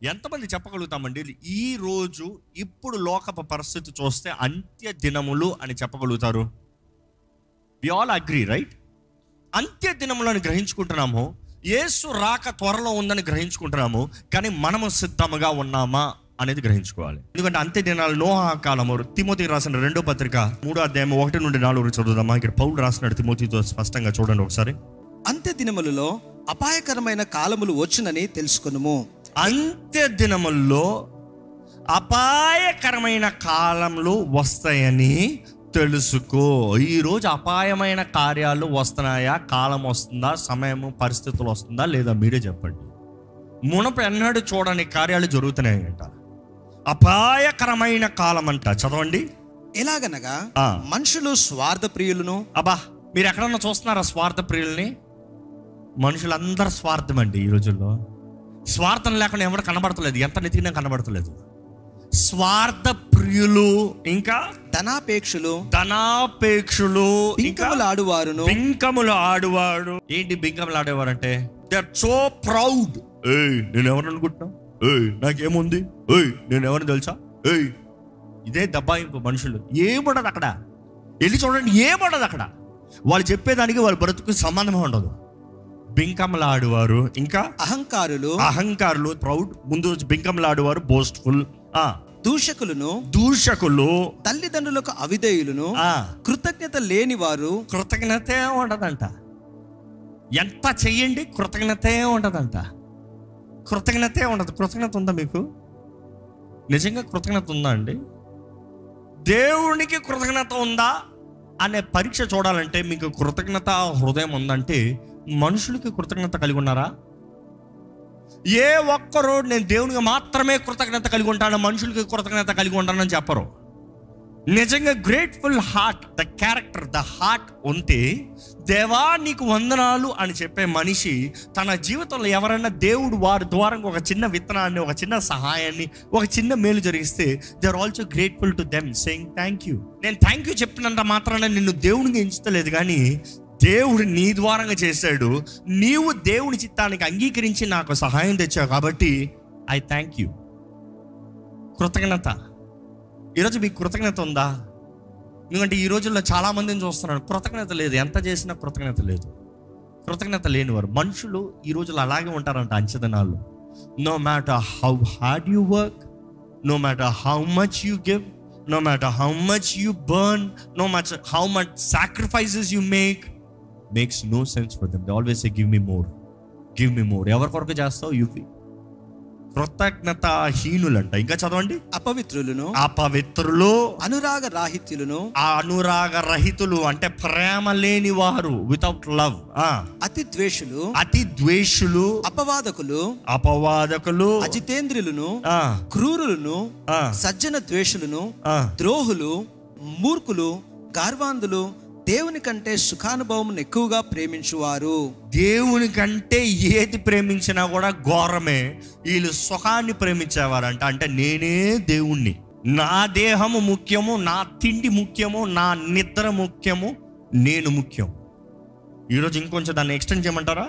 ఎంతమంది చెప్పగలుగుతామండి ఈ రోజు ఇప్పుడు లోకపు పరిస్థితి చూస్తే అంత్య దినములు అని చెప్పగలుగుతారు? We all agree, right? అంత్య దినములను గ్రహించుకుంటున్నాము, యేసు రాక త్వరలో ఉందని గ్రహించుకుంటున్నాము, కానీ మనము సిద్ధముగా ఉన్నామా అనేది గ్రహించుకోవాలి. ఎందుకంటే అంత్య దినాలు నోహా కాలము. తిమోతికి రాసిన 2వ పత్రిక 3వ అధ్యాయం 1 నుండి 4 చదువుదామా? ఇక్కడ పౌలు రాసినాడు తిమోతితో స్పష్టంగా, చూడండి ఒకసారి. అంత్య దినములలో అపాయకరమైన కాలములు వచ్చునని తెలుసుకొనుము. అంత్య దినముల్లో అపాయకరమైన కాలములు వస్తాయని తెలుసుకో. ఈరోజు అపాయమైన కార్యాలు వస్తున్నాయా? కాలం వస్తుందా? సమయము, పరిస్థితులు వస్తుందా లేదా? మీరే చెప్పండి. మునపు ఎన్నడూ చూడని కార్యాలు జరుగుతున్నాయంట. అపాయకరమైన కాలం అంట. చదవండి. ఎలాగనగా మనుషులు స్వార్థ ప్రియులను. అబ్బా, మీరు ఎక్కడన్నా చూస్తున్నారా స్వార్థ ప్రియుల్ని? మనుషులందరూ స్వార్థం అండి. ఈ రోజుల్లో స్వార్థం లేకుండా ఎవరు కనబడతలేదు, ఎంత నెతికినా కనబడతలేదు. స్వార్థ ప్రియులు, ఇంకా ధనాపేక్షులు, బింకములు ఆడువారును. బింకములు ఆడువాడు. ఏంటి బింకములు ఆడేవారు అంటే? They are so proud. నేను ఎవరు అనుకుంటున్నా? నాకేముంది? నేను ఎవరిని తెలుసా? ఇదే దబ్బాయింపు. మనుషులు ఏముండదు అక్కడ. వెళ్ళి చూడండి, ఏముండదు అక్కడ. వాళ్ళు చెప్పేదానికి వాళ్ళ బ్రతుకు సంబంధం ఉండదు. బింకములు ఆడువారు, ఇంకా అహంకారులు ప్రౌడ్. ముందు బింకములు ఆడువారు బోస్ట్ఫుల్. దూషకులు, తల్లిదండ్రులకు అవిధేయులను, కృతజ్ఞత లేని వారు. కృతజ్ఞతే ఉండదంట. ఎంత చెయ్యండి, కృతజ్ఞతే ఉండదంట. కృతజ్ఞతే ఉండదు. కృతజ్ఞత ఉందా మీకు? నిజంగా కృతజ్ఞత ఉందా అండి? దేవునికి కృతజ్ఞత ఉందా అనే పరీక్ష చూడాలంటే మీకు కృతజ్ఞత హృదయం ఉందంటే మనుషులకి కృతజ్ఞత కలిగి ఉన్నారా? ఏ ఒక్కరు నేను దేవునికి మాత్రమే కృతజ్ఞత కలిగి ఉంటాను, మనుషులకి కృతజ్ఞత కలిగి ఉంటానని చెప్పరు. నిజంగా grateful heart, the character, the heart ఉంటే దేవా నీకు వందనాలు అని చెప్పే మనిషి తన జీవితంలో ఎవరైనా దేవుడు వారి ద్వారా ఒక చిన్న విత్తనాన్ని, ఒక చిన్న సహాయాన్ని, ఒక చిన్న మేలు జరిగిస్తే they are also grateful to them, saying thank you. నేను థ్యాంక్ యూ చెప్పినంత మాత్రాన నిన్ను దేవునికి ఎంచుతలేదు, కానీ దేవుడు నీ ద్వారంగా చేశాడు. నీవు దేవుని చిత్తానికి అంగీకరించి నాకు సహాయం తెచ్చావు కాబట్టి ఐ థ్యాంక్ యూ. కృతజ్ఞత. ఈరోజు మీకు కృతజ్ఞత ఉందా? ఎందుకంటే ఈ రోజుల్లో చాలా మందిని చూస్తున్నాను, కృతజ్ఞత లేదు. ఎంత చేసినా కృతజ్ఞత లేదు. కృతజ్ఞత లేనివారు మనుషులు ఈ రోజుల్లో అలాగే ఉంటారంట. అంచెదనాలు. No matter how hard you work, no matter how much you give, no matter how much you burn, no matter how much sacrifices you make, makes no sense for them. They always say give me more, give me more. ఎవరి కొరకు చేస్తావు? ఇవి కృతజ్ఞత హీనులంట. ఇంకా చదవండి. అపవిత్రులు, అనురాగ రహితులు అంటే ప్రేమ లేని వారు, వితౌట్ లవ్. అతి ద్వేషులు, అపవాదకులు, అజితేంద్రులను, క్రూరులను, సజ్జన ద్వేషులను, ద్రోహులు, మూర్ఖులు, గర్వాంధులు, దేవుని కంటే సుఖానుభవం ఎక్కువగా ప్రేమించువారు. దేవుని కంటే ఏది ప్రేమించినా కూడా ఘోరమే. వీళ్ళు సుఖాన్ని ప్రేమించేవారంట. అంటే నేనే దేవుణ్ణి, నా దేహము ముఖ్యము, నా తిండి ముఖ్యము, నా నిద్ర ముఖ్యము, నేను ముఖ్యం. ఈరోజు ఇంకొంచెం దాన్ని ఎక్స్టెండ్ చేయమంటారా?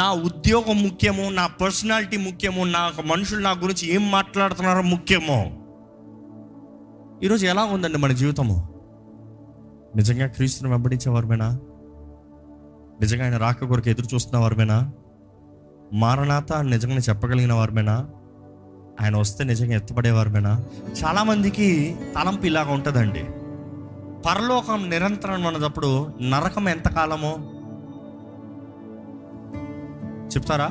నా ఉద్యోగం ముఖ్యము, నా పర్సనాలిటీ ముఖ్యము, నాకు మనుషులు నా గురించి ఏం మాట్లాడుతున్నారో ముఖ్యము. ఈరోజు ఎలా ఉందండి మన జీవితము? నిజంగా క్రీస్తుని వెంబడించేవారమేనా? నిజంగా ఆయన రాక కొరకు ఎదురు చూస్తున్న వారమేనా? మారనాథ నిజంగా చెప్పగలిగిన వారమేనా? ఆయన వస్తే నిజంగా ఎత్తపడేవారమేనా? చాలామందికి తలంపు ఇలాగా ఉంటుందండి. పరలోకం నిరంతరం అన్నప్పుడు నరకం ఎంతకాలమో చెప్తారా?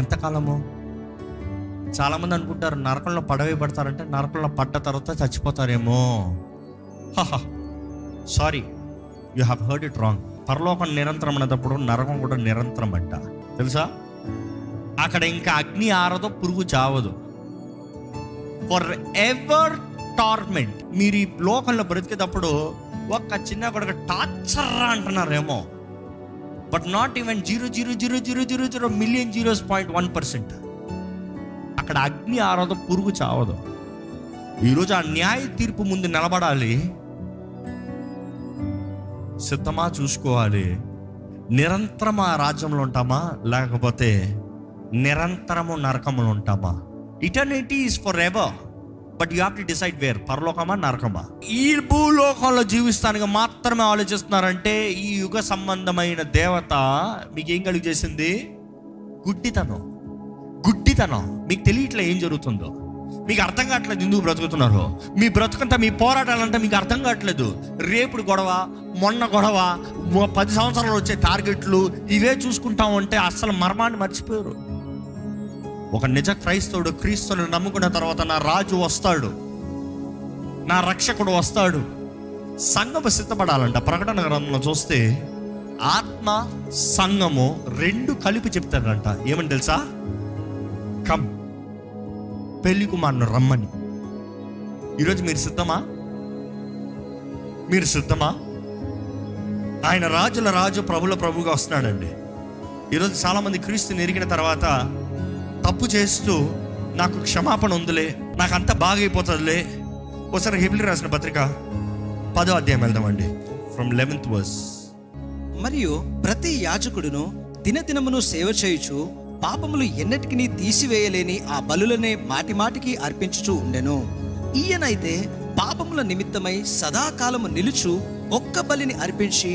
ఎంతకాలమో? చాలామంది అనుకుంటారు నరకంలో పడవేయబడతారంటే నరకంలో పడ్డ తర్వాత చచ్చిపోతారేమో. Sorry, you have heard it wrong. పరలోకం నిరంతరం అన్నప్పుడు నరకం కూడా నిరంతరం అంట. తెలుసా? అక్కడ ఇంకా అగ్ని ఆరదో, పురుగు చావదు. Forever torment. మీరు ఈ లోకంలో బ్రతికేటప్పుడు ఒక చిన్న కొడుకు టార్చర్ అంటున్నారేమో, బట్ నాట్ ఈవెన్ 0.000000 మిలియన్ 0.1%. అక్కడ అగ్ని ఆరదో, పురుగు చావదు. ఈరోజు ఆ న్యాయ తీర్పు ముందు నిలబడాలి. సిద్ధమా చూసుకోవాలి. నిరంతరం ఆ రాజ్యంలో ఉంటామా, లేకపోతే నిరంతరము నరకములు ఉంటామా? Eternity is forever, but you have to decide where, పరలోకమా నరకమా? ఈ భూలోకంలో జీవిస్తానికి మాత్రమే ఆలోచిస్తున్నారంటే ఈ యుగ సంబంధమైన దేవత మీకు ఏం కలుగు చేసింది? గుడ్డితనం. మీకు తెలియట్లే ఏం జరుగుతుందో, మీకు అర్థం కావట్లేదు ఎందుకు బ్రతుకుతున్నారు. మీ బ్రతుకంతా, మీ పోరాటాలంటే మీకు అర్థం కావట్లేదు. రేపుడు గొడవ, మొన్న గొడవ, 10 సంవత్సరాలు వచ్చే టార్గెట్లు, ఇవే చూసుకుంటా ఉంటే అసలు మర్మాన్ని మర్చిపోయారు. ఒక నిజ క్రైస్తవుడు క్రీస్తుని నమ్ముకున్న తర్వాత నా రాజు వస్తాడు, నా రక్షకుడు వస్తాడు. సంఘము సిద్ధపడాలంట. ప్రకటన గ్రంథంలో చూస్తే ఆత్మ సంఘము 2 కలిపి చెప్తాడంట. ఏమని తెలుసా? కమ్, పెళ్లి కుమారుని రమ్మని. ఈరోజు మీరు సిద్ధమా? ఆయన రాజుల రాజు, ప్రభుల ప్రభుగా వస్తున్నాడండి. ఈరోజు చాలామంది క్రీస్తుని ఎరిగిన తర్వాత తప్పు చేస్తూ నాకు క్షమాపణ ఉందిలే, నాకు అంతా బాగైపోతుందిలే. ఒకసారి హెబ్రీ రాసిన పత్రిక 10వ అధ్యాయం వెళ్దామండి, ఫ్రమ్ 11th verse. మరియు ప్రతి యాజకుడును దినదినమును సేవ చేయుచు పాపములు ఎన్నటికి తీసివేయలేని ఆ బలులనే మాటిమాటికి అర్పించుచూ ఉండెను. ఈయనైతే పాపముల నిమిత్తమై సదాకాలము నిలుచు ఒక్క బలిని అర్పించి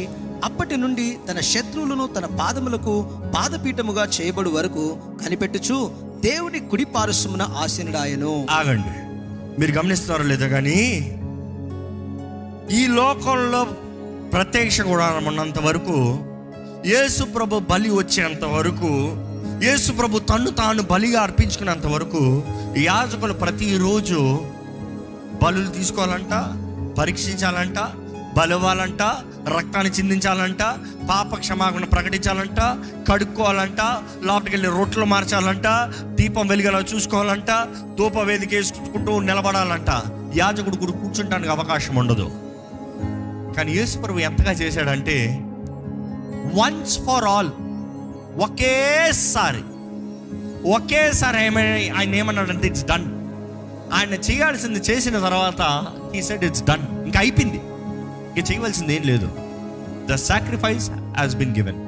అప్పటి నుండి తన శత్రువులను తన పాదములకు పాదపీఠముగా చేయబడు వరకు కనిపెట్టుచు దేవుని కుడి పార్శ్వమున ఆసీనుడాయెను. ఆగండి, మీరు గమనిస్తున్నారో లేదో కానీ ఈ లోకంలో ప్రత్యక్ష గుడారం ఉన్నంత వరకు, యేసు ప్రభు బలి వచ్చేంత వరకు, యేసు ప్రభు తన్ను తాను బలిగా అర్పించుకునేంత వరకు యాజకులు ప్రతిరోజు బలులు తీసుకోవాలంట, పరీక్షించాలంట, బలవాలంట, రక్తాన్ని చిందించాలంట, పాప క్షమాపణ ప్రకటించాలంట, కడుక్కోవాలంట, లోపలికి వెళ్ళి రొట్టెలు మార్చాలంట, దీపం వెలిగేలా చూసుకోవాలంట, ధూప వేదిక వేసుకుంటూ నిలబడాలంట. యాజకుడు కూడా కూర్చుంటానికి అవకాశం ఉండదు. కానీ యేసు ప్రభు ఎంతగా చేశాడంటే, వన్స్ ఫర్ ఆల్, ఒకేసారి ఆయన ఏమన్నాడంటే ఇట్స్ డన్. ఆయన చేయాల్సింది చేసిన తర్వాత హీ సెడ్ ఇట్స్ డన్, ఇంకా అయిపోయింది, ఇంకా చేయవలసింది ఏం లేదు. The sacrifice has been given,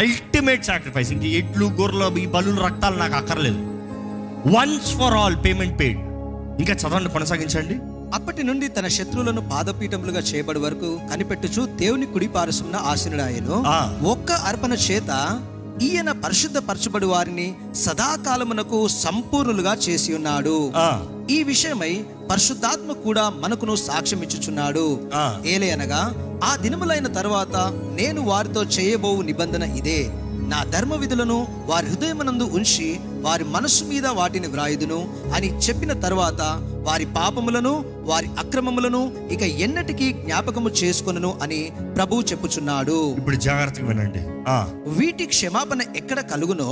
ultimate sacrifice. ఇంక ఎడ్లు, గొర్రెలు, ఈ బలులు, రక్తాలు నాకు అక్కర్లేదు. Once for all payment paid. ఇంకా చదవండి, కొనసాగించండి. అప్పటి నుండి తన శత్రువులను పాదపీఠములుగా చేయబడి వరకు కనిపెట్టుచు దేవుని కుడి పార్శ్వమున ఆసీనుడాయెను. ఒక్క అర్పణ చేత ఈయన పరిశుద్ధపరచబడి వారిని సదాకాలమునకు సంపూర్ణులుగా చేసి ఉన్నాడు. ఈ విషయమై పరిశుద్ధాత్మ కూడా మనకును సాక్ష్యం ఇచ్చుచున్నాడు. ఏలయనగా ఆ దినములైన తర్వాత నేను వారితో చేయబోవు నిబంధన ఇదే, నా ధర్మ విధులను వారి హృదయమునందు ఉంచి వారి మనస్సు మీద వాటిని వ్రాయుదును అని చెప్పిన తర్వాత వారి పాపములను వారి అక్రమములను ఇక ఎన్నటికీ జ్ఞాపకము చేసుకొనును అని ప్రభువు చెప్పుచున్నాడు. ఇప్పుడు జాగ్రత్తగా వినండి. వీటి క్షమాపణ ఎక్కడ కలుగునో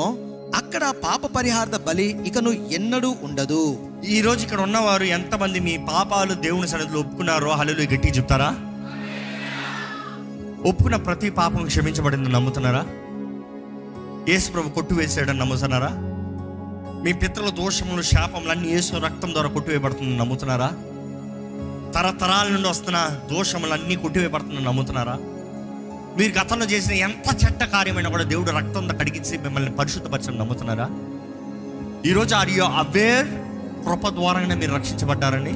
అక్కడ పాప పరిహార్థ బలి ఇకను ఎన్నడూ ఉండదు. ఈ రోజు ఇక్కడ ఉన్నవారు ఎంతమంది మీ పాపాలు దేవుని సన్నిధిలో ఒప్పుకున్నారో హల్లెలూయా గట్టిగా చెప్తారా? ఒప్పుకున్న ప్రతి పాపం క్షమించబడిందని నమ్ముతున్నారా? యేసు ప్రభు కొట్టువేసాడని నమ్ముతున్నారా? మీ పితరుల దోషములు, శాపములు యేసు రక్తం ద్వారా కొట్టివేయబడుతుందని నమ్ముతున్నారా? తరతరాల నుండి వస్తున్న దోషములన్నీ కొట్టివేయబడుతుందని నమ్ముతున్నారా? మీరు గతంలో చేసిన ఎంత చెడ్డ కార్యమైనా కూడా దేవుడు రక్తంతో కడిగించి మిమ్మల్ని పరిశుద్ధపరచని నమ్ముతున్నారా? ఈరోజు ఆర్ యు అవేర్, కృప ద్వారానే మీరు రక్షించబడ్డారని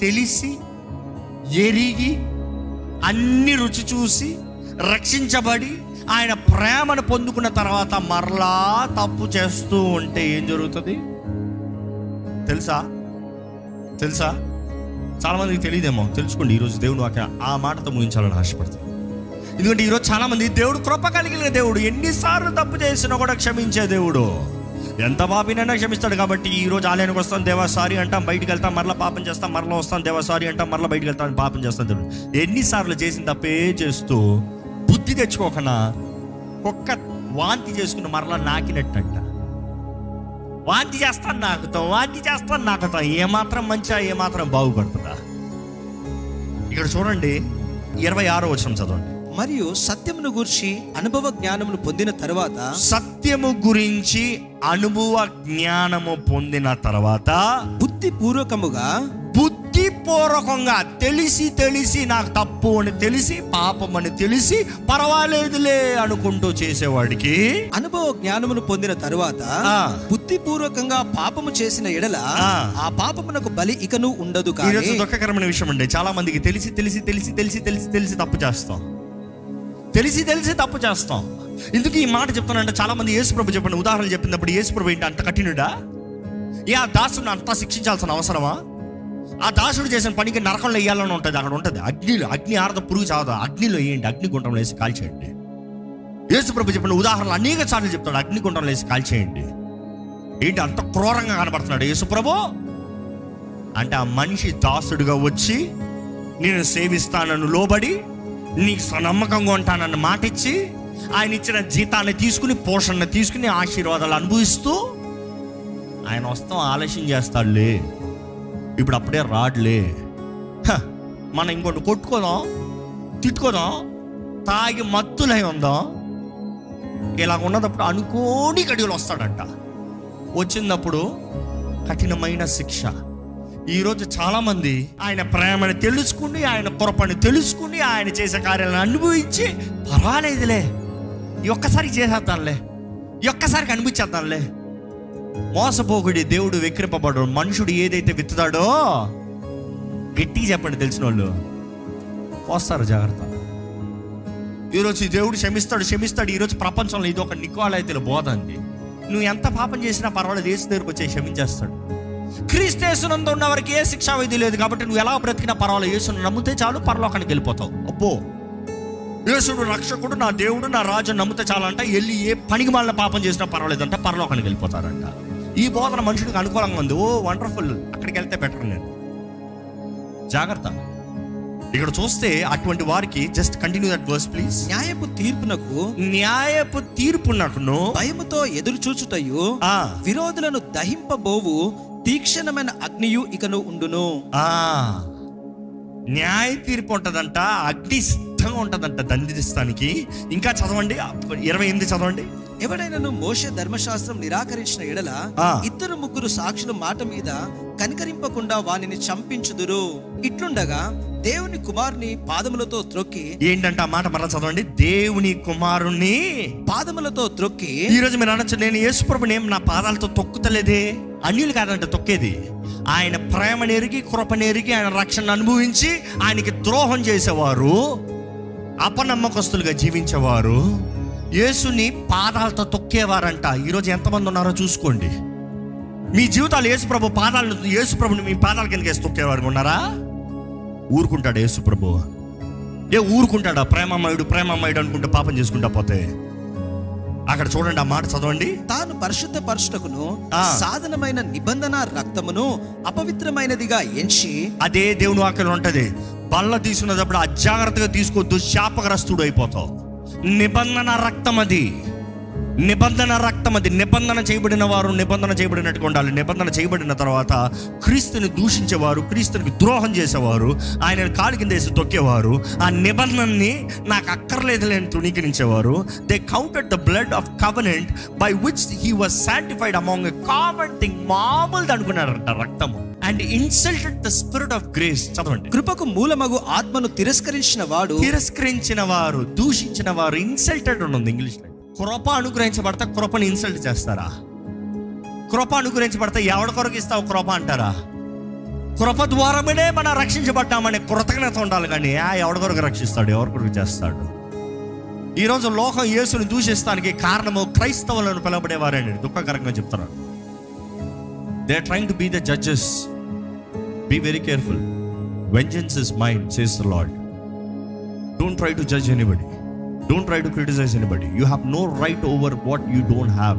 తెలిసి ఎరిగి అన్ని రుచి చూసి రక్షించబడి ఆయన ప్రేమను పొందుకున్న తర్వాత మరలా తప్పు చేస్తూ ఉంటే ఏం జరుగుతుంది తెలుసా? చాలా మందికి తెలియదేమో, తెలుసుకోండి. ఈరోజు దేవుడు ఆ మాటతో ముగించాలని ఆశపడుతుంది. ఎందుకంటే ఈరోజు చాలా మంది దేవుడు కృప కలిగిన దేవుడు, ఎన్నిసార్లు తప్పు చేసినా కూడా క్షమించే దేవుడు, ఎంత పాపినైనా క్షమిస్తాడు. కాబట్టి ఈరోజు ఆలయానికి వస్తాం, దేవా సారీ అంటాం, బయటికి వెళ్తాం, మరలా పాపం చేస్తాం, మరలా వస్తాం, దేవా సారీ అంటాం, మరలా బయటికి వెళ్తాం, పాపం చేస్తాం. దేవుడు ఎన్నిసార్లు చేసిన తప్పే చేస్తూ బుద్ధి తెచ్చుకోకనా కుక్క వాంతి చేసుకుని మరలా నాకినట్టంట. వాంతి చేస్తాను నాకుతాం, ఏమాత్రం మంచిగా ఏమాత్రం బాగుపడుతుందా? ఇక్కడ చూడండి, 26వ వచనం చదవండి. మరియు సత్యమును గురించి అనుభవ జ్ఞానమును పొందిన తర్వాత, సత్యము గురించి అనుభవ జ్ఞానము పొందిన తర్వాత బుద్ధిపూర్వకముగా బుద్ధిపూర్వకంగా తెలిసి నాకు తప్పు అని తెలిసి, పాపం అని తెలిసి పర్వాలేదులే అనుకుంటూ చేసేవాడికి అనుభవ జ్ఞానమును పొందిన తరువాత బుద్ధిపూర్వకంగా పాపము చేసిన ఎడల ఆ పాపమునకు బలి ఇకను ఉండదు. కానీ దుఃఖకరమైన విషయం అండి, చాలా మందికి తెలిసి తప్పు చేస్తాం. తెలిసి తప్పు చేస్తాం. ఎందుకు ఈ మాట చెప్తానంటే, చాలా మంది యేసుప్రభు చెప్పిన ఉదాహరణ చెప్పినప్పుడు యేసుప్రభు ఏంటి అంత కఠినుడా? ఆ దాసుడిని అంతా శిక్షించాల్సిన అవసరమా? ఆ దాసుడు చేసిన పనికి నరకంలో వేయాలని ఉంటుంది. అక్కడ ఉంటుంది అగ్ని ఆరద పురుగు చావదు, అగ్నిలో వేయండి, అగ్నిగుండంలో వేసి కాల్చేయండి. యేసుప్రభు చెప్పిన ఉదాహరణలు అనేక సార్లు చెప్తాడు, అగ్నిగుండంలో వేసి కాల్చేయండి. ఏంటి అంత క్రూరంగా కనబడుతున్నాడు యేసుప్రభు అంటే? ఆ మనిషి దాసుడుగా వచ్చి నేను సేవిస్తానని లోబడి, నీకు నమ్మకంగా ఉంటానన్న మాట ఇచ్చి, ఆయన ఇచ్చిన జీతాన్ని తీసుకుని, పోషణ తీసుకుని, ఆశీర్వాదాలు అనుభవిస్తూ ఆయన వస్తాం ఆలస్యం చేస్తాడులే, ఇప్పుడు అప్పుడే రాడులే, మనం ఇంకోటి కొట్టుకోదాం, తిట్టుకోదాం, తాగి మత్తులై ఉందాం, ఇలా ఉన్నదప్పుడు అనుకోని గడియలు వస్తాడంట. వచ్చినప్పుడు కఠినమైన శిక్ష. ఈరోజు చాలామంది ఆయన ప్రేమను తెలుసుకుని, ఆయన కృపను తెలుసుకుని, ఆయన చేసే కార్యాలను అనుభవించి పర్వాలేదులే, ఈ ఒక్కసారి చేసేద్దాంలే, ఈ ఒక్కసారికి అనిపించేద్దాంలే. మోసపోకుడి, దేవుడు వెక్కిరింపబడు. మనుషుడు ఏదైతే విత్తుతాడో, గట్టిగా చెప్పండి తెలిసిన వాళ్ళు పోస్తారు. జాగ్రత్త. ఈరోజు దేవుడు క్షమిస్తాడు. ఈరోజు ప్రపంచంలో ఇది ఒక నికోలైతే బోధ అండి. నువ్వు ఎంత పాపం చేసినా పర్వాలేదు, యేసు దగ్గరకు వచ్చి క్షమించేస్తాడు. క్రీస్తేసునందు ఉన్న వారికి ఏ శిక్షా విధి లేదు కాబట్టి నువ్వు ఎలా బ్రతికినా పర్వాలేదు, యేసును నమ్మితే చాలు పరలోకానికి వెళ్ళిపోతావు. అబ్బో, యేసుడు రక్షకుడు, నా దేవుడు, నా రాజు నమ్మితే చాలంట. వెళ్ళి ఏ పనికి మాలిన పాపం చేసినా పర్వాలేదంట, పరలోకానికి వెళ్ళిపోతారంట. ఈ బోధన మనుషుడికి అనుకూలంగా ఉంది. ఓ వండర్ఫుల్, అక్కడికి వెళ్తే బెటర్. నేను జాగ్రత్త. ఇక్కడ చూస్తే అటువంటి వారికి just continue that verse please. న్యాయపు తీర్పునకును భయముతో ఎదురు చూచుటయు విరోధులను దహింపబోవు తీక్షణమైన అగ్నియు ఇకను ఉండును. న్యాయ తీర్పు ఉంటదంట, అగ్ని సిద్ధంగా ఉంటదంట దండిస్తానికి. ఇంకా చదవండి, 28 చదవండి. ఎవడైనను మోషే ధర్మశాస్త్రం నిరాకరించిన ఎడల 2-3 సాక్షుల మాట మీద కనికరింపకుండా వానిని చంపించుదురు. ఇట్లుండగా దేవుని కుమారుని పాదములతో త్రొక్కి, ఏంటంటే ఆ మాట మరలా చదవండి, దేవుని కుమారుని పాదములతో త్రొక్కి. ఈ రోజు మీరు అనొచ్చు, నేను యేసుప్రభుని నా పాదాలతో తొక్కుతలేదే. అన్యులు కాదంటే తొక్కేది, ఆయన ప్రేమను ఎరిగి, కృపను ఎరిగి, ఆయన రక్షణ అనుభవించి, ఆయనకి ద్రోహం చేసేవారు, అపనమ్మకస్తులుగా జీవించేవారు యేసుని పాదాలతో తొక్కేవారంట. ఈరోజు ఎంతమంది ఉన్నారో చూసుకోండి. మీ జీవితాలు యేసుప్రభు పాదాలను, యేసుప్రభుని మీ పాదాల కిందకి వేసి తొక్కేవారు ఉన్నారా? ఊరుకుంటాడు యేసుప్రభు? ఊరుకుంటాడా? ప్రేమమయుడు అనుకుంటే పాపం చేసుకుంటా పోతే. అక్కడ చూడండి, ఆ మాట చదవండి. తాను పరిశుద్ధ పరచుటకును సాధనమైన నిబంధన రక్తమును అపవిత్రమైనదిగా ఎంచి, అదే దేవుని వాక్యం ఉంటది, బల్ల తీసుకున్నప్పుడు అజాగ్రత్తగా తీసుకోవద్దు, శాపగ్రస్తుడు అయిపోతావు. నిబంధన రక్తం అది, నిబంధన చేయబడిన వారు నిబంధన చేయబడినట్టుగా ఉండాలి. నిబంధన చేయబడిన తర్వాత క్రీస్తుని దూషించేవారు, క్రీస్తునికి ద్రోహం చేసేవారు, ఆయన కాలు కింద వేసి తొక్కేవారు, ఆ నిబంధనని నాకు అక్కర్లేదులేని తృణీకరించేవారు. They counted the blood of covenant by which he was sanctified among a common thing. మామూలుది అనుకున్నారంట రక్తము. And insulted the spirit of grace. చదవండి. కృపకు మూలమగు ఆత్మను తిరస్కరించిన వారు, దూషించిన వారు. ఇన్సల్టెడ్ ఉంది ఇంగ్లీష్ లో. కృప అనుగ్రహించబడతా కృపను ఇన్సల్ట్ చేస్తారా? కృప అనుగ్రహించబడతా ఎవరి కొరకు ఇస్తావు కృప అంటారా? కృప ద్వారానే మనం రక్షించబడ్డామనే కృతజ్ఞత ఉండాలి. కానీ ఎవరి కొరకు రక్షిస్తాడు, ఎవరి కొరకు చేస్తాడు? ఈరోజు లోకం యేసుని దూషిస్తానికి కారణము క్రైస్తవులను పిలవబడేవారండి. దుఃఖకరంగా చెప్తున్నారు. They are trying to be the judges. Be very careful. Vengeance is mine says the Lord. Don't try to judge anybody. Don't try to criticize anybody. You have no right over what you don't have.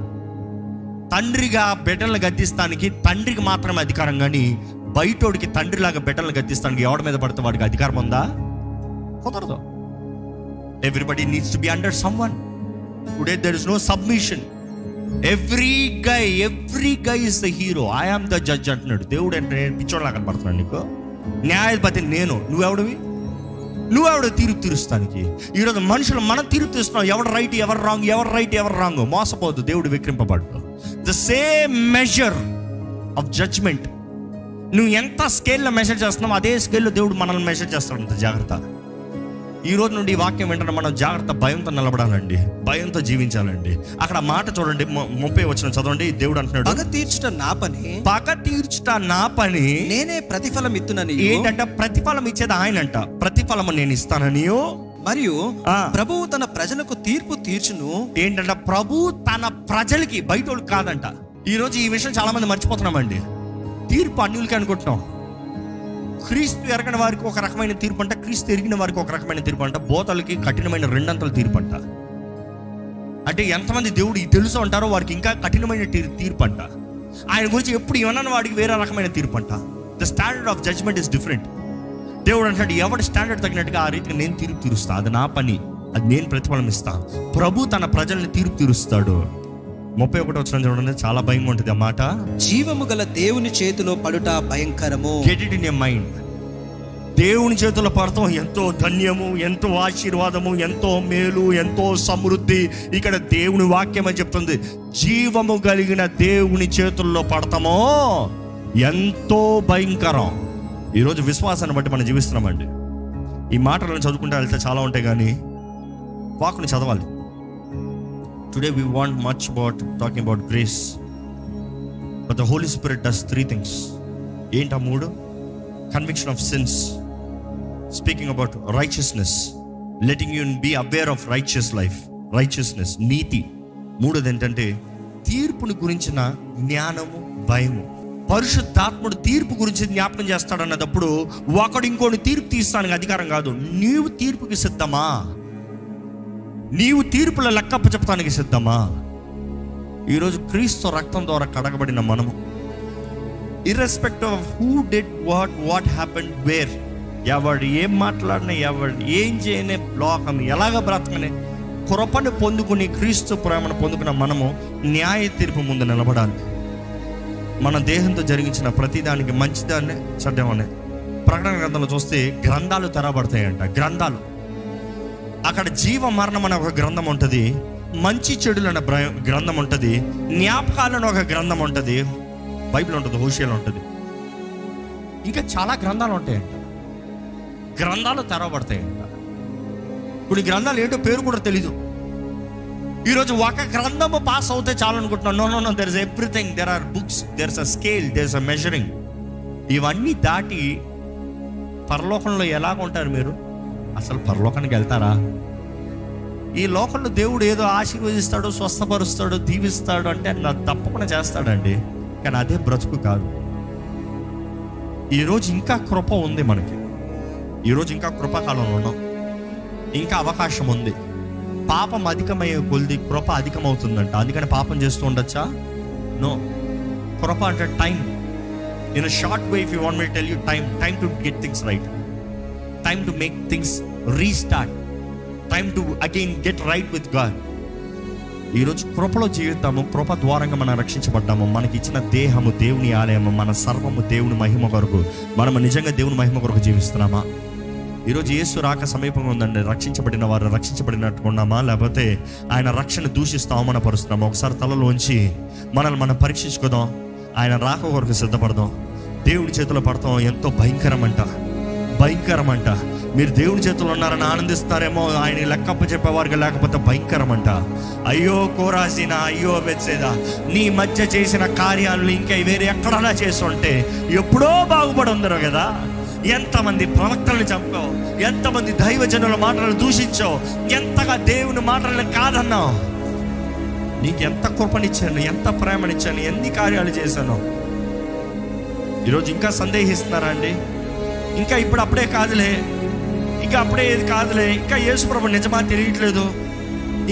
తండ్రిగా బిడ్డలను గద్దిస్తానికి తండ్రికి మాత్రమే అధికారం, కానీ బయటోడికి తండ్రిలాగా బిడ్డలను గద్దిస్తానికి ఎవడి మీద పడితే వాడికి అధికారం ఉందా? కుదరదు. Everybody needs to be under someone. Today there is no submission. Every guy is the hero. I am the judge అంటున్నాడు. దేవుడు అంటే నేను పిచ్చోడ్లా కనపడుతున్నాను నీకు? న్యాయపతి నేను, నువ్వెవడివి తీర్పు తీరుస్తానికి? ఈరోజు మనుషులు మనం తీర్పు తీస్తున్నాం. ఎవరు రైట్ ఎవరు రాంగ్ మోసపోద్దు. దేవుడు విక్రింపబడ్డు. The same measure of judgment నువ్వు ఎంత స్కేల్లో మెజర్ చేస్తున్నావు అదే స్కేల్లో దేవుడు మనల్ని మెజర్ చేస్తాడంట. జాగ్రత్త. ఈ రోజు నుండి ఈ వాక్యం వెంటనే మనం జాగ్రత్త, భయంతో నిలబడాలండి, భయంతో జీవించాలండి. అక్కడ మాట చూడండి, 30 వచనం చదవండి. దేవుడు అంటున్నాడు, పగ తీర్చుట నా పని, పగ తీర్చుట నా పని, నేనే ప్రతిఫలం ఇత్తునని. ఏంటంట? ప్రతిఫలం ఇచ్చేది ఆయన అంట. ప్రతిఫలము నేను ఇస్తానని. మరియు ప్రభువు తన ప్రజలకు తీర్పు తీర్చును. ఏంటంట? ప్రభు తన ప్రజలకి, బయట కాదంట. ఈ రోజు ఈ విషయం చాలా మంది మర్చిపోతున్నామండి. తీర్పు అన్యులకి అనుకుంటున్నాం. క్రీస్తు ఎరగని వారికి ఒక రకమైన తీర్పు అంట, క్రీస్తు ఎరిగిన వారికి ఒక రకమైన తీర్పు అంట, బోతలకి కఠినమైన 2 అంతల తీర్పు అంట. అంటే ఎంతమంది దేవుడు తెలుసు అంటారో వారికి ఇంకా కఠినమైన తీర్పు అంట. ఆయన గురించి ఎప్పుడు ఏమన్నా వాడికి వేరే రకమైన తీర్పు అంట. The standard of judgment is different. దేవుడు అంటాడు, ఎవరి స్టాండర్డ్ తగినట్టుగా ఆ రీతిగా నేను తీర్పు తీరుస్తా, అది నా పని, అది నేను ప్రతిఫలం ఇస్తా. ప్రభు తన ప్రజల్ని తీర్పు తీరుస్తాడు. 31 వచనం చూడండి, చాలా భయంగా ఉంటుంది ఆ మాట. జీవము గల దేవుని చేతిలో పడుట భయంకరము. Get it in your mind. దేవుని చేతిలో పడతాం ఎంతో ధన్యము, ఎంతో ఆశీర్వాదము, ఎంతో మేలు, ఎంతో సమృద్ధి. ఇక్కడ దేవుని వాక్యం అని చెప్తుంది, జీవము కలిగిన దేవుని చేతుల్లో పడతామో ఎంతో భయంకరం. ఈరోజు విశ్వాసాన్ని బట్టి మనం జీవిస్తున్నామండి. ఈ మాటలను చదువుకుంటూ వెళ్తే చాలా ఉంటాయి, కానీ వాక్ని చదవాలి. Today we want much about talking about grace, but the Holy Spirit does 3 things. ఏంటా 3? Conviction of sins, speaking about righteousness, letting you be aware of righteous life, righteousness, నీతి. 3ది ఏంటంటే తీర్పుని గురించిన జ్ఞానము, భయము. పరిశుద్ధాత్ముడు తీర్పు గురించి జ్ఞాపకం చేస్తాడన్నప్పుడు ఒకడు ఇంకోటి తీర్పు తీస్తానికి అధికారం కాదు. నీవు తీర్పుకి సిద్ధమా? నీవు తీర్పుల లెక్కప్ప చెప్తానికి సిద్ధమా? ఈరోజు క్రీస్తు రక్తం ద్వారా కడగబడిన మనము, irrespective of who did what happened where, ఎవడు ఏం మాట్లాడినా, ఎవడు ఏం చేయనే, లోకం ఎలాగ బ్రతకనే, కృపను పొందుకుని క్రీస్తు ప్రేమను పొందుకున్న మనము న్యాయ తీర్పు ముందు నిలబడాలి. మన దేహంతో జరిగించిన ప్రతిదానికి, మంచిదాన్ని చెడ్డమనే. ప్రకటన గ్రంథంలో చూస్తే గ్రంథాలు తెరబడతాయంట. గ్రంథాలు, అక్కడ జీవ మరణం అనే ఒక గ్రంథం ఉంటుంది, మంచి చెడులు అనే గ్రంథం ఉంటుంది, జ్ఞాపకాలను ఒక గ్రంథం ఉంటుంది, బైబిల్ ఉంటుంది, హోషేలు ఉంటుంది, ఇంకా చాలా గ్రంథాలు ఉంటాయంట. గ్రంథాలు తెరవబడతాయంట. కొన్ని గ్రంథాలు ఏంటో పేరు కూడా తెలీదు. ఈరోజు ఒక గ్రంథము పాస్ అవుతే చాలు అనుకుంటున్నాను. No, there is everything. There are books, there is a scale, there is a measuring. ఇవన్నీ దాటి పరలోకంలో ఎలాగుంటారు మీరు? అసలు పరలోకానికి వెళ్తారా? ఈ లోకంలో దేవుడు ఏదో ఆశీర్వదిస్తాడు, స్వస్థపరుస్తాడు, దీవిస్తాడు అంటే తప్పకుండా చేస్తాడండి, కానీ అదే బ్రతుకు కాదు. ఈరోజు ఇంకా కృప ఉంది మనకి. ఈరోజు ఇంకా కృపాకాలంలో ఉన్నాం, ఇంకా అవకాశం ఉంది. పాపం అధికమయ్యే కొద్ది కృప అధికమవుతుందంట. అందుకని పాపం చేస్తూ ఉండొచ్చా? నో. కృప అంటే time. In a short way, if you want me to tell you, time to get things right, time to make things restart, time to again get right with God. ఈరోజు కృపలో జీవితాము, కృప ద్వారంగా మనం రక్షించబడ్డాము. మనకి ఇచ్చిన దేహము దేవుని ఆలయము, మన సర్వము దేవుని మహిమ కొరకు. మనము నిజంగా దేవుని మహిమ కొరకు జీవిస్తున్నామా? ఈరోజు యేసు రాక సమీపంగా ఉందండి. రక్షించబడిన వారు రక్షించబడినట్టు ఉన్నామా, లేకపోతే ఆయన రక్షణ దూషిస్తూ అవమానపరుస్తున్నామా? ఒకసారి తలలోంచి మనల్ని మనం పరీక్షించుకుందాం. ఆయన రాక కొరకు సిద్ధపడదాం. దేవుడి చేతిలో పడతాం ఎంతో భయంకరమంట, భయంకరమంట. మీరు దేవుని చేతుల్లో ఉన్నారని ఆనందిస్తారేమో, ఆయన లెక్కప్ప చెప్పేవారుగా, లేకపోతే భయంకరమంట. అయ్యో కోరాసిన, అయ్యో బెత్సేదా, నీ మధ్య చేసిన కార్యాలను ఇంకా వేరే ఎక్కడన్నా చేస్తుంటే ఎప్పుడో బాగుపడి ఉందరు కదా. ఎంతమంది ప్రవక్తలను చంపావు, ఎంతమంది దైవజనుల మాటలను దూషించావు, ఎంతగా దేవుని మాటలను కాదన్నావు. నీకు ఎంత కృపనిచ్చాను, ఎంత ప్రేమనిచ్చాను, ఎన్ని కార్యాలు చేశాను. ఈరోజు ఇంకా సందేహిస్తున్నారా అండి? ఇంకా ఇప్పుడు అప్పుడే కాదులే, ఇంకా అప్పుడే ఏది కాదులే, ఇంకా యేసుప్రభు నిజమా తెలియట్లేదు,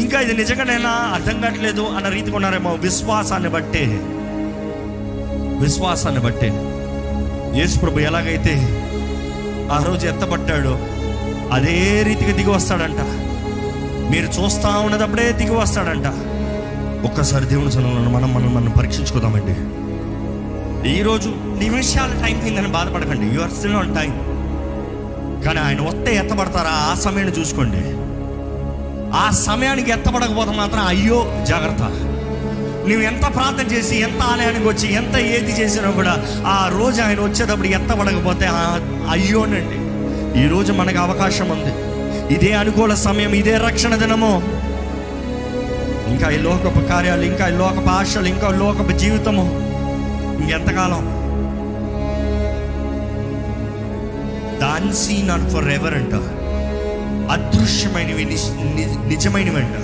ఇంకా ఇది నిజంగానేనా అర్థం కావట్లేదు అన్న రీతిగా ఉన్నారేమో. విశ్వాసాన్ని బట్టే యేసుప్రభు ఎలాగైతే ఆ రోజు ఎత్తబట్టాడో అదే రీతిగా దిగి వస్తాడంట. మీరు చూస్తూ ఉన్నదప్పుడే దిగి వస్తాడంట. ఒక్కసారి దేవుని సన్నిధిలో మనం పరీక్షించుకుందామండి. ఈరోజు నిమిషాల టైం అయిందని బాధపడకండి. You are still on time. కానీ ఆయన వస్తే ఎత్తబడతారా? ఆ సమయాన్ని చూసుకోండి. ఆ సమయానికి ఎత్తబడకపోతే మాత్రం అయ్యో జాగ్రత్త. నువ్వు ఎంత ప్రార్థన చేసి, ఎంత ఆలయానికి వచ్చి, ఎంత ఏది చేసినా కూడా ఆ రోజు ఆయన వచ్చేటప్పుడు ఎత్తబడకపోతే అయ్యోనండి. ఈరోజు మనకు అవకాశం ఉంది, ఇదే అనుకూల సమయం, ఇదే రక్షణ దినము. ఇంకా ఈ లోకపు కార్యాలు, ఇంకా ఈ లోకపు ఆశలు, ఇంకా లోకపు జీవితము ఇంకెంతకాలం? అన్సీన్ ఆర్ ఫర్ ఎవర్ అంట. అదృశ్యమైనవి నిజమైనవి అంట.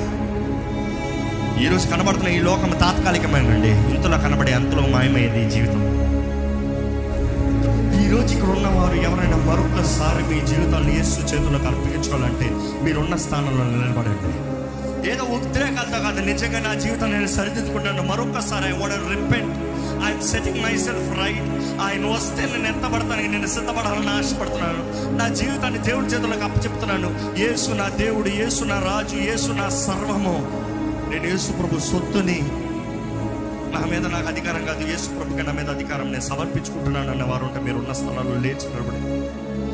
ఈరోజు కనబడుతున్న ఈ లోకం తాత్కాలికమైనండి. ఇంతలో కనబడే అంతలో మాయమైంది ఈ జీవితం. ఈరోజు ఇక్కడ ఉన్నవారు ఎవరైనా మరొకసారి మీ జీవితాన్ని యేసు చేతులకు అర్పించుకోవాలంటే మీరున్న స్థానంలో నిలబడండి. ఏదో ఉద్రేకాలతో కాదు, నిజంగా నా జీవితాన్ని నేను సరిదిద్దుకుంటాను. మరొకసారి I want to repent, I'm setting my self right. ఆయన వస్తే నేను ఎత్తబడతానికి నేను సిద్ధపడాలని ఆశపడుతున్నాను. నా జీవితాన్ని దేవుడి చేతులకు అప్పచెప్తున్నాను. యేసు నా దేవుడు, యేసు నా రాజు, యేసు నా సర్వము. నేను యేసు ప్రభు సొత్తుని. నా మీద నాకు అధికారం కాదు, యేసు ప్రభుకి నా మీద అధికారం నేను సమర్పించుకుంటున్నాను అన్న వారు ఉంటే మీరు ఉన్న స్థలాల్లో లేచి నిలబడి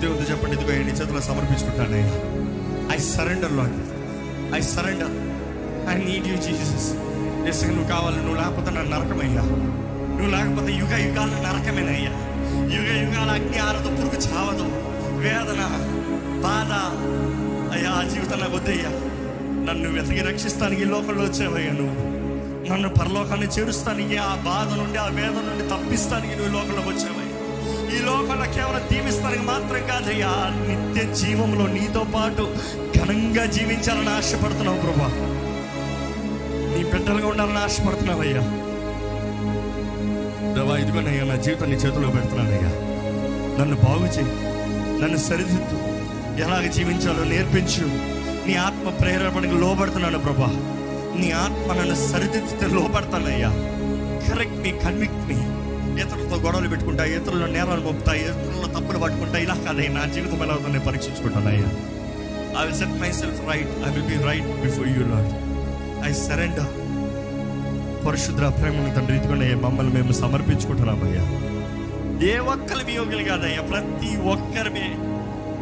దేవుడు చెప్పండి, ఇదిగో నీ చేతుల్లో సమర్పించుకుంటానయ్యా. I surrender Lord, I surrender, I need you Jesus. Yesu నువ్వు కావాలి, నువ్వు లేకపోతే నన్ను నరకమయ్యా, నువ్వు లేకపోతే యుగ యుగాల నరకమేనయ్యా. యుగ యుగాల అగ్ని ఆరదు, పురుగు చావదు, వేదన బాధ అయ్యా ఆ జీవితం నాకు వద్దయ్యా. నన్ను వెతికి రక్షిస్తానికి ఈ లోకంలో వచ్చావయ్యా. నువ్వు నన్ను పరలోకాన్ని చేరుస్తానికి, ఆ బాధ నుండి, ఆ వేదన నుండి తప్పిస్తానికి నువ్వు లోకంలోకి వచ్చావయ్యా. ఈ లోకంలో కేవలం దీవిస్తానికి మాత్రం కాదయ్యా, నిత్య జీవంలో నీతో పాటు ఘనంగా జీవించాలని ఆశపడుతున్నావు ప్రభా. నీ బిడ్డలుగా ఉండాలని ఆశపడుతున్నావయ్యా. దేవా ఇదిగోనయ్యా, నా జీవితం నీ చేతిలో పెడుతున్నానయ్యా. నన్ను బాగు చేయి, నన్ను సరిదిద్దు, ఎలాగ జీవించాలో నేర్పించు. నీ ఆత్మ ప్రేరణకు లోబడుతున్నాను ప్రభా. నీ ఆత్మ నన్ను సరిదిద్దితే లోబడతానయ్యా. కరెక్ట్ మీ, కన్విక్ట్ మీ. ఇతరులతో గొడవలు పెట్టుకుంటా, ఇతరుల నేరాలు మోపుతా, ఇతరుల తప్పులు పట్టుకుంటా, ఇలా కాదయ్యా. నా జీవితం ఎలా అవుతుందో నేను పరీక్షించుకుంటానయ్యా. I will set myself right, I will be right before you lord. I surrender. పరిశుద్ధ ప్రేమను తండ్రి ఇదిగోనయ్యా, మమ్మల్ని మేము సమర్పించుకుంటున్నామయ్యా. ఏ ఒక్కరి యోగ్యులు కాదయ్యా, ప్రతి ఒక్కరిమే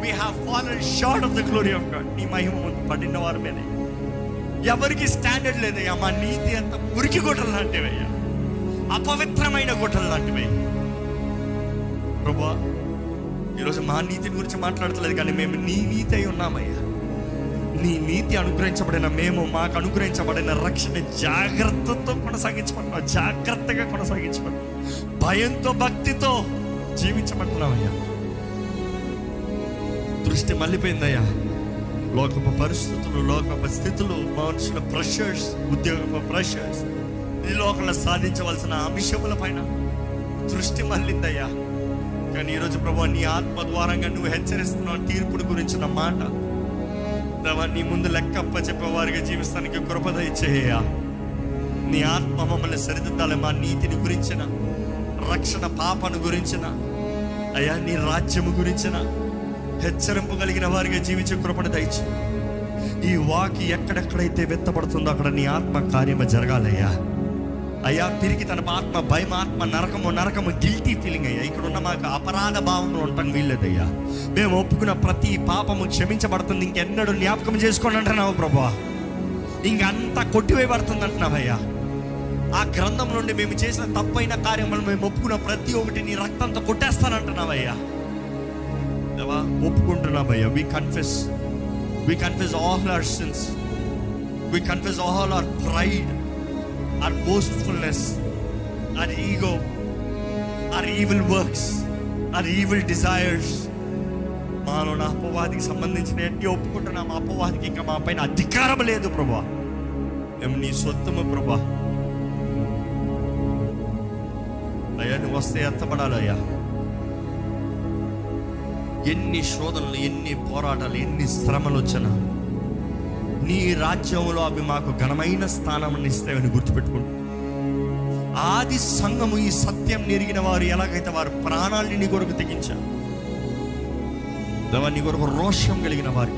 we have fallen short of the glory of God. నీ మహిమ ముందు పడిన వారి మీద ఎవరికి స్టాండర్డ్ లేదయ్యా. మా నీతి అంత మురికి గుట్టలు లాంటివయ్యా, అపవిత్రమైన గుట్టలు లాంటివి ప్రభువా. ఈరోజు మా నీతిని గురించి మాట్లాడతలేదు, కానీ మేము నీ నీతి అయి ఉన్నామయ్యా. నీ నీతి అనుగ్రహించబడిన మేము, మాకు అనుగ్రహించబడిన రక్షణ జాగ్రత్తతో కొనసాగించబడుతున్నాం, జాగ్రత్తగా కొనసాగించబడుతున్నాం, భయంతో భక్తితో జీవించబడుతున్నామయ్యా. దృష్టి మళ్ళీపోయిందయ్యా. లోకపు పరిస్థితులు, లోకపు స్థితులు, మనుషుల ప్రెషర్స్, ఉద్యోగపు ప్రెషర్స్, ఈ లోకంలో సాధించవలసిన అంశముల పైన దృష్టి మళ్ళిందయ్యా. కానీ ఈరోజు ప్రభు నీ ఆత్మ ద్వారంగా నువ్వు హెచ్చరిస్తున్నావు తీర్పుని గురించిన మాట. నీ ముందు లెక్కప్ప చెప్పేవారిగా జీవిస్తానికి కృప దయచేయ్యా. నీ ఆత్మ మమ్మల్ని సరిదిద్దాలి. మా నీతిని గురించిన, రక్షణ పాపను గురించిన అయ్యా, నీ రాజ్యము గురించిన హెచ్చరింపు కలిగిన వారిగా జీవించే కృపను దయచి. ఈ వాకి ఎక్కడెక్కడైతే వెత్తబడుతుందో అక్కడ నీ ఆత్మ కార్యము జరగాలయ్యా. అయ్యా తిరిగి తన ఆత్మ భయం, ఆత్మ నరకము గిల్టీ ఫీలింగ్ అయ్యా. ఇక్కడున్న మాకు అపరాధ భావంలో ఉండటం వీల్లేదయ్యా. మేము ఒప్పుకున్న ప్రతి పాపము క్షమించబడుతుంది, ఇంకెన్నడూ జ్ఞాపకం చేసుకోండి అంటున్నావు ప్రభా. ఇంకంతా కొట్టివేయబడుతుంది అంటున్నావయ్యా. ఆ గ్రంథం నుండి మేము చేసిన తప్పైన కార్యములు మేము ఒప్పుకున్న ప్రతి ఒక్కటి నీ రక్తంతో కొట్టేస్తానంటున్నావయ్యా. ఒప్పుకుంటున్నామయ్యా. we confess all our sins, we confess all our pride, our boastfulness, our ego, our evil works, our evil desires. మాలో నా అపవాదికి సంబంధించిన ఎన్ని ఒప్పుకుంటున్నాము. అపవాదికి ఇంకా మా పైన అధికారం లేదు ప్రభా. మేము నీ సొత్తము ప్రభా. అయ్యా నువ్వు వస్తే ఎత్తబడాలయ్యా. ఎన్ని శోధనలు, ఎన్ని పోరాటాలు, ఎన్ని శ్రమలు వచ్చినా నీ రాజ్యంలో అవి మాకు ఘనమైన స్థానం ఇస్తాయని గుర్తుపెట్టుకుంటూ, ఆది సంఘము ఈ సత్యం నెరిగిన వారు ఎలాగైతే వారు ప్రాణాలని నీ కొరకు తెగించారు, నీ కొరకు రోషం కలిగిన వారు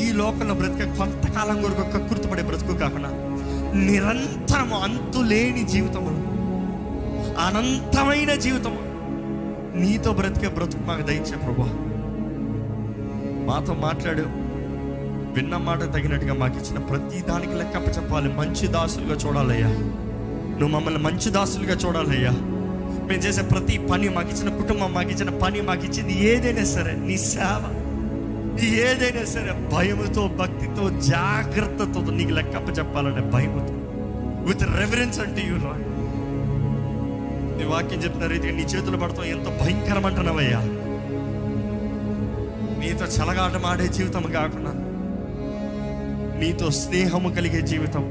ఈ లోకంలో బ్రతికే కొంతకాలం కొరకు కక్కుర్తిపడే బ్రతుకు కాకుండా నిరంతరము అంతులేని జీవితములు, అనంతమైన జీవితము నీతో బ్రతికే బ్రతుకు మాకు దయచే ప్రభా. మాతో మాట్లాడు, విన్న మాట తగినట్టుగా మాకు ఇచ్చిన ప్రతి దానికి లెక్క చెప్పాలి. మంచి దాసులుగా చూడాలయ్యా. నువ్వు మమ్మల్ని మంచి దాసులుగా చూడాలయ్యా. మేము చేసే ప్రతి పని, మాకు ఇచ్చిన కుటుంబం, మాకు ఇచ్చిన పని, మాకు ఇచ్చింది ఏదైనా సరే, నీ సేవ ఏదైనా సరే భయముతో, భక్తితో, జాగ్రత్తతో నీకు లెక్క చెప్పాలనే భయముతో, విత్ రెవరెన్స్ అంటే యూ లార్డ్. నీ వాక్యం చెప్తున్న రీతిగా నీ చేతులు పడతాం ఎంతో భయంకరం అంటున్నావయ్యా. నీతో చలగాటం ఆడే జీవితం కాకుండా నీతో స్నేహము కలిగే జీవితం,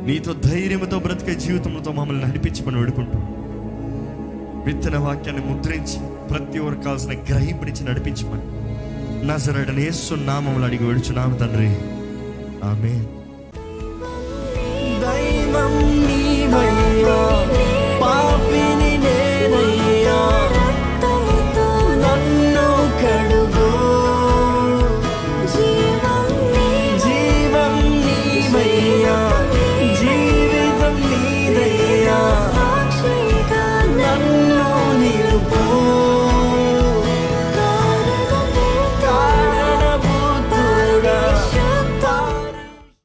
నీతో ధైర్యంతో బ్రతికే జీవితంతో మమ్మల్ని నడిపించమని వేడుకుంటూ, విత్తన వాక్యాన్ని ముద్రించి ప్రతి ఒక్కరికి కావాల్సిన గ్రహింపునిచ్చి నడిపించమని నజరేయుడైన యేసు నామములో అడిగి వేడుచున్నాము తండ్రి. ఆమేన్.